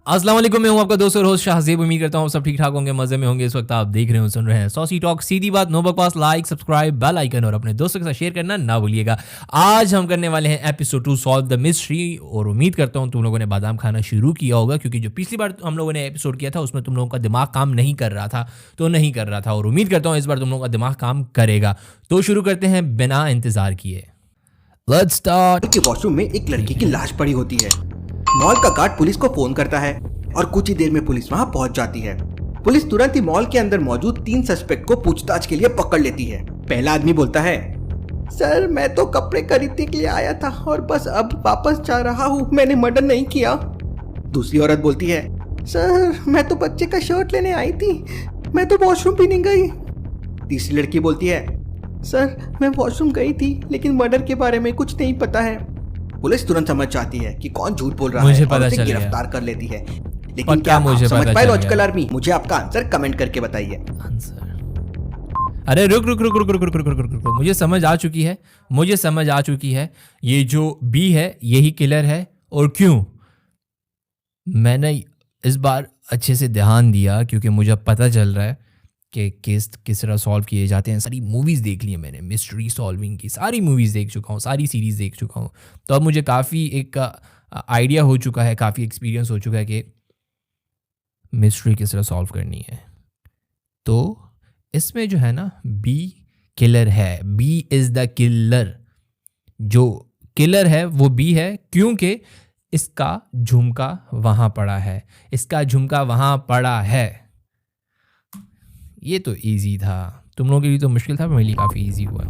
अस्सलाम वालेकुम, मैं हूं आपका दोस्त और होस्ट शाहजेब। उम्मीद करता हूं सब ठीक ठाक होंगे, मजे में होंगे। इस वक्त आप देख रहे हो, सुन रहे हैं सॉसी टॉक। सीधी बात, नो बकवास। लाइक, सब्सक्राइब, बेल आइकन और अपने दोस्तों के साथ शेयर करना ना भूलिएगा। आज हम करने वाले हैं एपिसोड 2, सॉल्व द मिस्ट्री। और उम्मीद करता हूं तुम लोगों ने बादाम खाना शुरू किया होगा, क्योंकि जो पिछली बार हम लोगों ने एपिसोड किया था उसमें तुम लोगों का दिमाग काम नहीं कर रहा था और उम्मीद करता हूँ इस बार तुम लोगों का दिमाग काम करेगा। तो शुरू करते हैं बिना इंतजार किए। Let's start. के वॉशरूम में एक लड़की की लाश पड़ी होती है। मॉल का गार्ड पुलिस को फोन करता है और कुछ ही देर में पुलिस वहां पहुंच जाती है। पुलिस तुरंत ही मॉल के अंदर मौजूद 3 सस्पेक्ट को पूछताछ के लिए पकड़ लेती है। पहला आदमी बोलता है, सर मैं तो कपड़े खरीदने के लिए आया था और बस अब वापस जा रहा हूँ, मैंने मर्डर नहीं किया। दूसरी औरत बोलती है, सर मैं तो बच्चे का शर्ट लेने आई थी, मैं तो वॉशरूम भी नहीं गई। तीसरी लड़की बोलती है, सर मैं वॉशरूम गई थी लेकिन मर्डर के बारे में कुछ नहीं पता है। पुलिस तुरंत समझ जाती है कि कौन झूठ बोल रहा है और उसे गिरफ्तार कर लेती है। लेकिन क्या आप समझ पाए लॉजिकल आर्मी? मुझे आपका आंसर कमेंट करके बताइए। अरे रुक, मुझे समझ आ चुकी है। ये जो बी है यही किलर है। और क्यों? मैंने इस बार अच्छे से ध्यान दिया क्योंकि मुझे पता चल रहा है कि केस किस तरह सॉल्व किए जाते हैं। सारी मूवीज़ देख ली है मैंने, मिस्ट्री सॉल्विंग की सारी मूवीज़ देख चुका हूँ, सारी सीरीज़ देख चुका हूँ। तो अब मुझे काफ़ी एक आइडिया हो चुका है, काफ़ी एक्सपीरियंस हो चुका है कि मिस्ट्री किस तरह सॉल्व करनी है। तो इसमें जो है ना, बी किलर है। B is the killer. जो किलर है वो बी है क्योंकि इसका झुमका वहाँ पड़ा है। ये तो इजी था, तुम लोगों के लिए तो मुश्किल था, मेरे लिए काफ़ी इजी हुआ।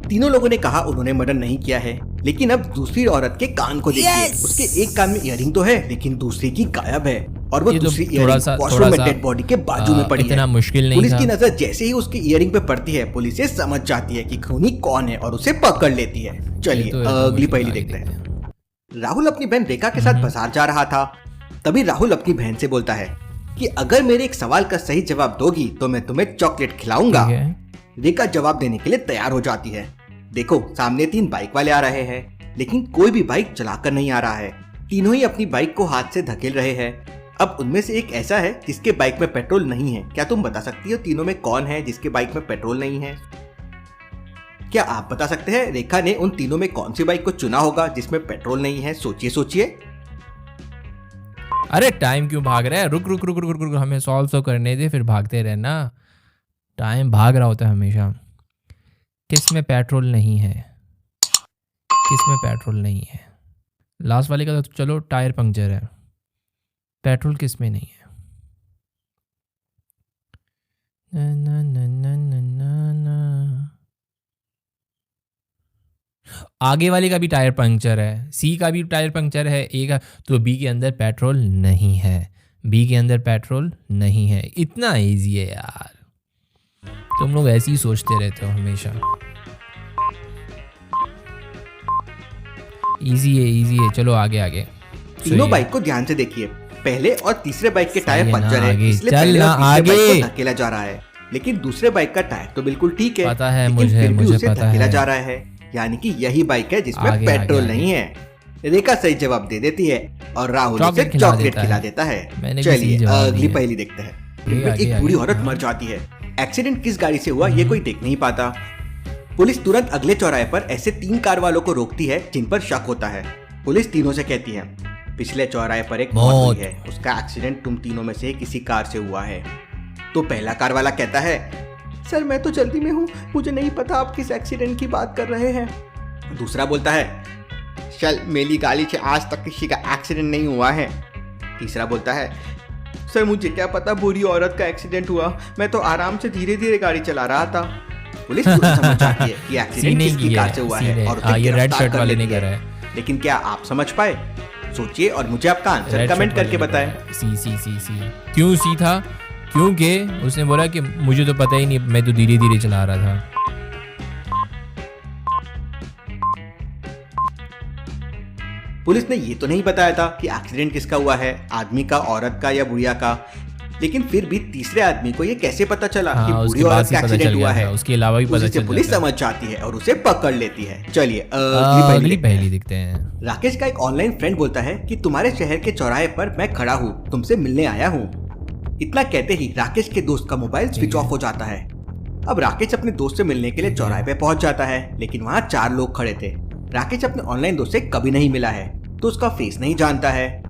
तीनों लोगों ने कहा उन्होंने मर्डर नहीं किया है, लेकिन अब दूसरी औरत के कान को देखिए। उसके एक कान में इयररिंग तो है लेकिन दूसरी की गायब है और वो दूसरी इयररिंग वॉशरूम में डेड बॉडी के बाजू में पड़ी है। इतना मुश्किल नहीं पुलिस था। की नजर जैसे ही उसकी इयररिंग पे पड़ती है, पुलिस ये समझ जाती है कि खूनी कौन है और उसे पकड़ लेती है। चलिए अगली पहेली देखते हैं। राहुल अपनी बहन रेखा के साथ बाजार जा रहा था। तभी राहुल अपनी बहन से बोलता है कि अगर मेरे एक सवाल का सही जवाब दोगी तो मैं तुम्हें चॉकलेट खिलाऊंगा। रेखा जवाब देने के लिए तैयार हो जाती है। देखो सामने 3 बाइक वाले आ रहे हैं, लेकिन कोई भी बाइक चलाकर नहीं आ रहा है। तीनों ही अपनी बाइक को हाथ से धकेल रहे हैं। अब उनमें से एक ऐसा है जिसके बाइक में पेट्रोल नहीं है। क्या तुम बता सकती हो तीनों में कौन है जिसके बाइक में पेट्रोल नहीं है? क्या आप बता सकते हैं रेखा ने उन तीनों में कौन सी बाइक को चुना होगा जिसमें पेट्रोल नहीं है? सोचिए। अरे टाइम क्यों भाग रहा है? रुक, हमें सॉल्व तो करने दे, फिर भागते रहना। टाइम भाग रहा होता है हमेशा। किस में पेट्रोल नहीं है? लास्ट वाले का तो चलो टायर पंक्चर है, पेट्रोल किस में नहीं है? ना। आगे वाले का भी टायर पंक्चर है, सी का भी टायर पंक्चर है, ए का। तो बी के अंदर पेट्रोल नहीं है। इतना इजी है यार, तुम लोग ऐसे ही सोचते रहते हो हमेशा। इजी है। चलो आगे। तीनों बाइक को ध्यान से देखिए। पहले और तीसरे बाइक के टायर पंक्चर है, इसलिए पहले और तीसरे बाइक को धकेला जा रहा है। लेकिन दूसरे बाइक का टायर तो बिल्कुल ठीक है, पता है लेकिन फिर भी मुझे उसे पता धकेला है। जा रहा है, यानी कि यही बाइक है जिसमें पेट्रोल नहीं है। रेखा सही जवाब दे देती है और राहुल उसे चॉकलेट खिला देता है। चलिए अगली पहेली देखते हैं। एक बूढ़ी औरत मर जाती है। एक्सीडेंट किस गाड़ी से हुआ ये कोई देख नहीं पाता। पुलिस तुरंत अगले चौराहे पर ऐसे 3 कार वालों को रोकती है जिन पर शक होता है। पुलिस तीनों से कहती है, पिछले चौराहे पर एक मौत हुई है, उसका एक्सीडेंट तुम तीनों में से किसी कार से हुआ है। तो पहला कार वाला कहता है, सर मैं तो जल्दी में हूँ, मुझे नहीं पता आप किस एक्सीडेंट की बात कर रहे हैं। दूसरा बोलता है, चल मेरी गाड़ी से आज तक किसी का एक्सीडेंट नहीं हुआ है। तीसरा बोलता है, सर मुझे क्या पता बुरी औरत का एक्सीडेंट हुआ, मैं तो आराम से धीरे गाड़ी चला रहा था। पुलिस समझ जाती है कि एक्सीडेंट किसकी कार से हुआ है और उसे गिरफ्तार कर लेती है। लेकिन क्या आप समझ पाए? सोचिए और मुझे आपका आंसर कमेंट करके बताएं। सी। क्यों सी था? क्योंकि उसने बोला कि मुझे तो पता ही नहीं, मैं तो धीरे चला रहा था। पुलिस ने ये तो नहीं बताया था कि एक्सीडेंट किसका हुआ है, आदमी का, औरत का या बुढ़िया का। लेकिन फिर भी तीसरे आदमी को ये कैसे पता चला कि बूढ़ी उसके औरत बाद का ही पता एक्सीडेंट चल हुआ गया है? था, उसके अलावा भी पता चल पुलिस जाता समझ जाती है और उसे पकड़ लेती है। चलिए अगली पहेली देखते हैं। राकेश का एक ऑनलाइन फ्रेंड बोलता है कि तुम्हारे शहर के चौराहे पर मैं खड़ा हूँ, तुमसे मिलने आया हूँ। इतना कहते ही राकेश के दोस्त का मोबाइल स्विच ऑफ हो जाता है। अब राकेश अपने दोस्त से मिलने के लिए चौराहे पे पहुंच जाता है, लेकिन वहाँ 4 लोग खड़े थे। राकेश अपने ऑनलाइन दोस्त से कभी नहीं मिला है तो उसका फेस नहीं जानता है।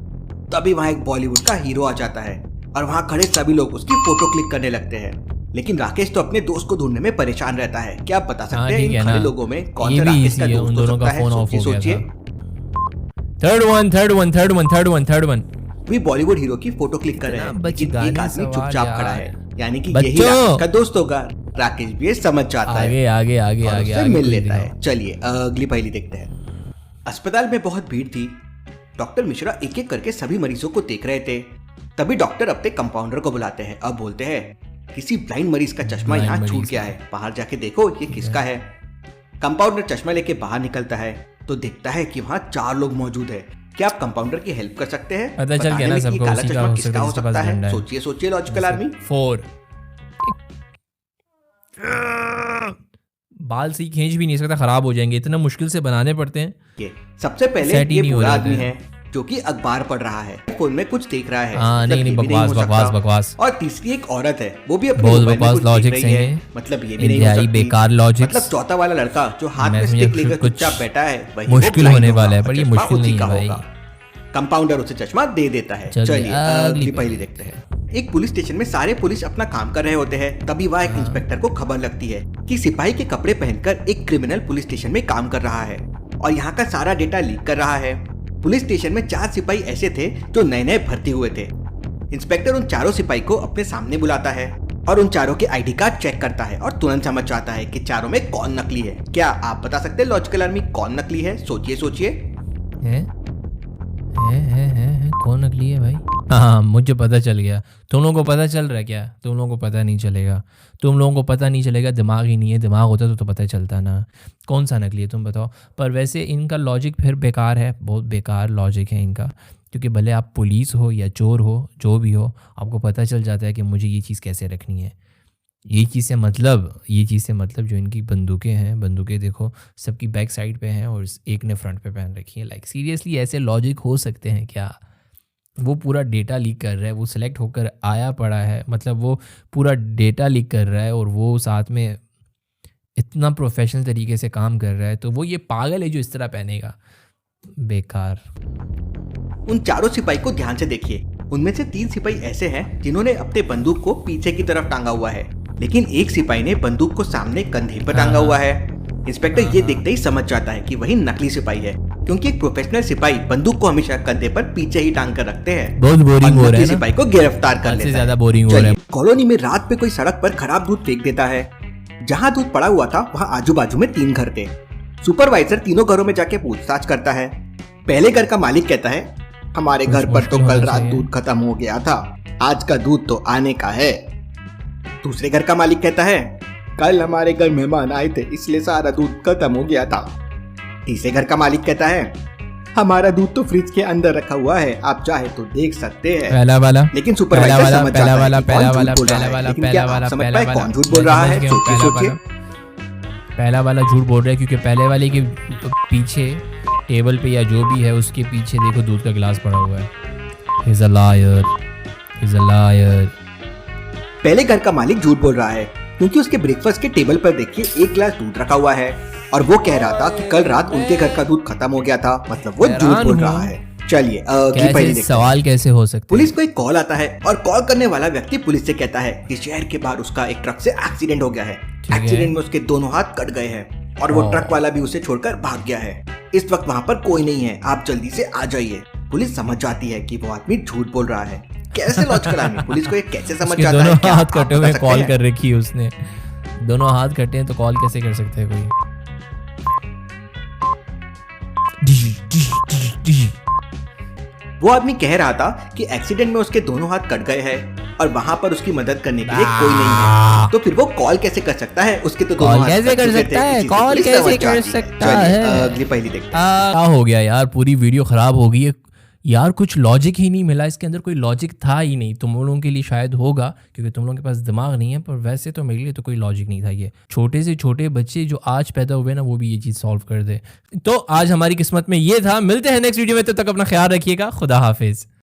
तभी वहाँ एक बॉलीवुड का हीरो आ जाता है और वहाँ खड़े सभी लोग उसकी फोटो क्लिक करने लगते हैं। लेकिन राकेश तो अपने दोस्त को ढूंढने में परेशान रहता है। क्या आप बता सकते हैं इन खड़े लोगों में कौन सा राकेश का दोस्त हो सकता है? सोचिए। थर्ड वन भी बॉलीवुड हीरो की फोटो क्लिक कर रहे हैं, लेकिन एक आदमी चुपचाप खड़ा है, यानी कि यही बच्चों राकेश का दोस्त होगा। राकेश भी ये समझ जाता है, आगे मिल लेता है। चलिए अगली पहेली देखते हैं। अस्पताल में बहुत भीड़ थी। डॉक्टर मिश्रा एक एक करके सभी मरीजों को देख रहे थे। तभी डॉक्टर अपने कंपाउंडर को बुलाते हैं और बोलते हैं, किसी ब्लाइंड मरीज का चश्मा यहाँ छूट गया है, बाहर जाके देखो ये किसका है। कंपाउंडर चश्मा लेके बाहर निकलता है तो देखता है कि वहाँ 4 लोग मौजूद है। क्या आप कंपाउंडर की हेल्प कर सकते हैं? पता चल गया ना सबको, काला चश्मा किसका हो सकता है? सोचिए लॉजिकल आर्मी। 4 बाल से खींच भी नहीं सकता, खराब हो जाएंगे, इतना मुश्किल से बनाने पड़ते हैं। ये सबसे पहले ये बुरा आदमी है जो कि अखबार पढ़ रहा है, फोन में कुछ देख रहा है। नहीं बकवास। और तीसरी एक औरत है, वो भी अपने बहुत मोबाइल में बकवास कुछ लॉजिक देख रही है। है। मतलब ये भी नहीं हो सकती। बेकार लॉजिक। मतलब चौथा वाला लड़का जो हाथ में स्टिक लेकर चुपचाप बैठा है, वही मुश्किल होने वाला है, पर ये मुश्किल नहीं है भाई। कंपाउंडर उसे चश्मा दे देता है। चलिए अगली पहेली देखते हैं। एक पुलिस स्टेशन में सारे पुलिस अपना काम कर रहे होते हैं। तभी वहाँ एक इंस्पेक्टर को खबर लगती है कि सिपाही के कपड़े पहनकर एक क्रिमिनल पुलिस स्टेशन में काम कर रहा है और यहाँ का सारा डेटा लीक कर रहा है। पुलिस स्टेशन में 4 सिपाही ऐसे थे जो नए भर्ती हुए थे। इंस्पेक्टर उन चारों सिपाही को अपने सामने बुलाता है और उन चारों के आईडी कार्ड चेक करता है और तुरंत समझ जाता है कि चारों में कौन नकली है। क्या आप बता सकते हैं लॉजिकल आर्मी कौन नकली है? सोचिए। कौन नकली है भाई? हाँ, मुझे पता चल गया। तुम लोगों को पता चल रहा है क्या? तुम लोगों को पता नहीं चलेगा। तुम लोगों को पता नहीं चलेगा, दिमाग ही नहीं है। दिमाग होता तो पता चलता ना। कौन सा नकली है तुम बताओ। पर वैसे इनका लॉजिक फिर बेकार है, बहुत बेकार लॉजिक है इनका, क्योंकि भले आप पुलिस हो या चोर हो, जो भी हो, आपको पता चल जाता है कि मुझे ये चीज़ कैसे रखनी है। ये चीज़ से मतलब जो इनकी बंदूकें देखो सबकी बैक साइड पे हैं और एक ने फ्रंट पे पहन रखी है। लाइक सीरियसली ऐसे लॉजिक हो सकते हैं क्या? वो पूरा डेटा लीक कर रहा है, वो सिलेक्ट होकर आया पड़ा है, मतलब वो पूरा डेटा लीक कर रहा है और वो साथ में इतना प्रोफेशनल तरीके से काम कर रहा है, तो वो ये पागल है जो इस तरह पहनेगा। बेकार। उन चारों सिपाही को ध्यान से देखिए। उनमें से 3 सिपाही ऐसे हैं जिन्होंने अपने बंदूक को पीछे की तरफ टांगा हुआ है, लेकिन एक सिपाही ने बंदूक को सामने कंधे पर टांगा हुआ है। इंस्पेक्टर ये देखते ही समझ जाता है कि वही नकली सिपाही है, क्योंकि एक प्रोफेशनल सिपाही बंदूक को हमेशा कंधे पर पीछे ही टांग कर रखते हैं। बहुत बोरिंग हो रहा है। सिपाही को गिरफ्तार कर लेता है। ज्यादा बोरिंग हो रहा है। कॉलोनी में रात पे कोई सड़क पर खराब दूध फेंक देता है। जहाँ दूध पड़ा हुआ था वहाँ आजू बाजू में 3 घर थे। सुपरवाइजर तीनों घरों में जाके पूछताछ करता है। पहले घर का मालिक कहता है, हमारे घर पर तो कल रात दूध खत्म हो गया था, आज का दूध तो आने का है। दूसरे घर का मालिक कहता है, कल हमारे घर मेहमान आए थे इसलिए सारा दूध खत्म हो गया था। तीसरे घर का मालिक कहता है, हमारा दूध तो फ्रिज के अंदर रखा हुआ है, आप चाहे तो देख सकते हैं। पहला वाला। लेकिन सुपरवाइजर समझ जाता है कि कौन झूठ बोल रहा है। सोचिए। पहला वाला झूठ बोल रहा है क्योंकि पहले वाले के पीछे टेबल पे या जो भी है उसके पीछे देखो दूध का गिलास पड़ा हुआ है। He's a liar. He's a liar. पहले घर का मालिक झूठ बोल रहा है क्योंकि उसके ब्रेकफास्ट के टेबल पर देखिए एक गिलास दूध रखा हुआ है और वो कह रहा था कि कल रात उनके घर का दूध खत्म हो गया था, मतलब वो झूठ बोल रहा है। चलिए सवाल कैसे हो सकते? पुलिस को एक कॉल आता है और कॉल करने वाला व्यक्ति पुलिस से कहता है कि शहर के बाहर उसका एक ट्रक से एक्सीडेंट हो गया है। एक्सीडेंट में उसके दोनों हाथ कट गए हैं और वो ट्रक वाला भी उसे छोड़कर भाग गया है। इस वक्त वहाँ पर कोई नहीं है, आप जल्दी से आ जाइए। पुलिस समझ जाती है कि वो आदमी झूठ बोल रहा है। कैसे लॉजिकल आदमी पुलिस को ये कैसे समझ जाता है? दोनों हाथ कटे हुए कॉल कर रखी है उसने। दोनों हाथ कटे हैं तो कॉल कैसे कर सकते हैं कोई? वो आदमी कह रहा था कि एक्सीडेंट में उसके दोनों हाथ कट गए हैं और वहाँ पर उसकी मदद करने के लिए कोई नहीं है, तो फिर वो कॉल कैसे कर सकता है? उसके तो दोनों हाथ कैसे कर सकता है? कॉल कैसे कर सकता है? अगली पहेली देखते हैं। क्या हो गया यार, पूरी वीडियो खराब हो गई है। यार कुछ लॉजिक ही नहीं मिला, इसके अंदर कोई लॉजिक था ही नहीं। तुम लोगों के लिए शायद होगा क्योंकि तुम लोगों के पास दिमाग नहीं है, पर वैसे तो मेरे लिए तो कोई लॉजिक नहीं था। ये छोटे से छोटे बच्चे जो आज पैदा हुए ना, वो भी ये चीज़ सॉल्व कर दे। तो आज हमारी किस्मत में ये था। मिलते हैं नेक्स्ट वीडियो में, तब तक अपना ख्याल रखिएगा। खुदा हाफिज़।